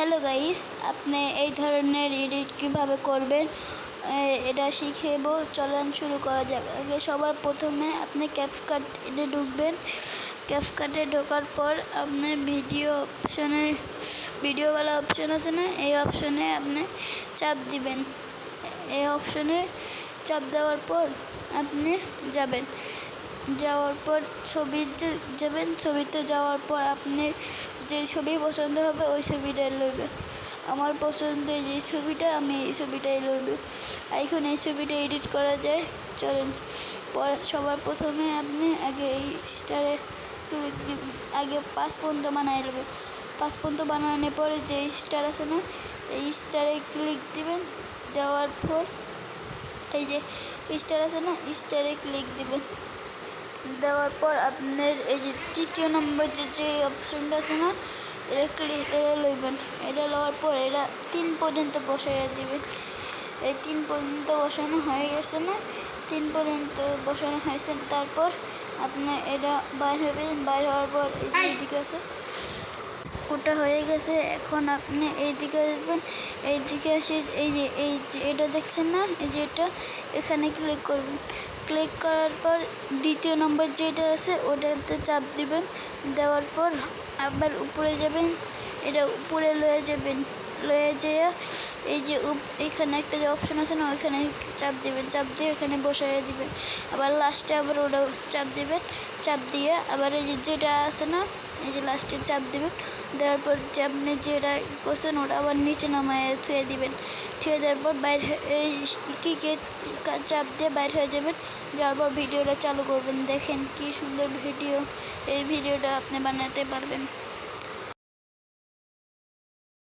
Hello guys, আপনি এই ধরনের এডিট কিভাবে করবেন এটা শিখেব। চলেন শুরু করা যাক। আগে সবার প্রথমে আপনি ক্যাপকাটে ঢুকবেন। ক্যাপকাটে ঢোকার পর আপনি ভিডিওওয়ালা অপশন আছে না, এই অপশনে আপনি চাপ দিবেন। এই অপশনে চাপ দেওয়ার পর আপনি যাওয়ার পর ছবিতে যাবেন। ছবিতে যাওয়ার পর আপনি যে ছবি পছন্দ হবে ওই ছবিটাই লইবেন। আমার পছন্দের যে ছবিটা, আমি এই ছবিটাই লইব। এখন এই ছবিটা এডিট করা যায়। চলেন সবার প্রথমে আপনি আগে এই স্টারে ক্লিক দিবেন। আগে 5 পর্যন্ত বানাই নেবেন। 5 পর্যন্ত বানানোর পরে যে স্টার আছে না, এই স্টারে ক্লিক দিবেন। দেওয়ার পর এই যে স্টার আছে না, স্টারে ক্লিক দিবেন। দেওয়ার পর আপনার এই যে 3য় নম্বর যে অপশনটা আছে না, এটা লইবেন। এটা লওয়ার পর এটা 3 পর্যন্ত বসাইয়া দিবেন। এই 3 পর্যন্ত বসানো হয়ে গেছে না, 3 পর্যন্ত বসানো হয়েছে। তারপর আপনি এটা বাইর হবেন। বাইর হওয়ার পর এইদিকে আছে, ওটা হয়ে গেছে। এখন আপনি এইদিকে আসবেন। এইদিকে এসে এই যে এটা দেখছেন না, এই যে এখানে ক্লিক করবেন। ক্লিক করার পর 2য় নম্বর যেটা আছে ওটাতে চাপ দিবেন। দেওয়ার পর আবার উপরে যাবেন। এটা উপরে লয়ে যাবেন। লয়ে যেয়ে এই যে এখানে একটা যে অপশন আছে না, ওইখানে চাপ দিবেন। চাপ দিয়ে এখানে বসাইয়া দিবেন। আবার লাস্টে আবার ওটা চাপ দিবেন। চাপ দিয়ে আবার এই যে যেটা আছে না, এই যে লাস্টে চাপ দিবেন। দেওয়ার পর যে আপনি যেটা করছেন ওটা আবার নিচে নামায় থুয়ে দিবেন। থুয়ে দেওয়ার পর এই কিকে চাপ দিয়ে বাইর হয়ে যাবেন। যাওয়ার পর ভিডিওটা চালু করবেন। দেখেন কি সুন্দর ভিডিও। এই ভিডিওটা আপনি বানাতে পারবেন।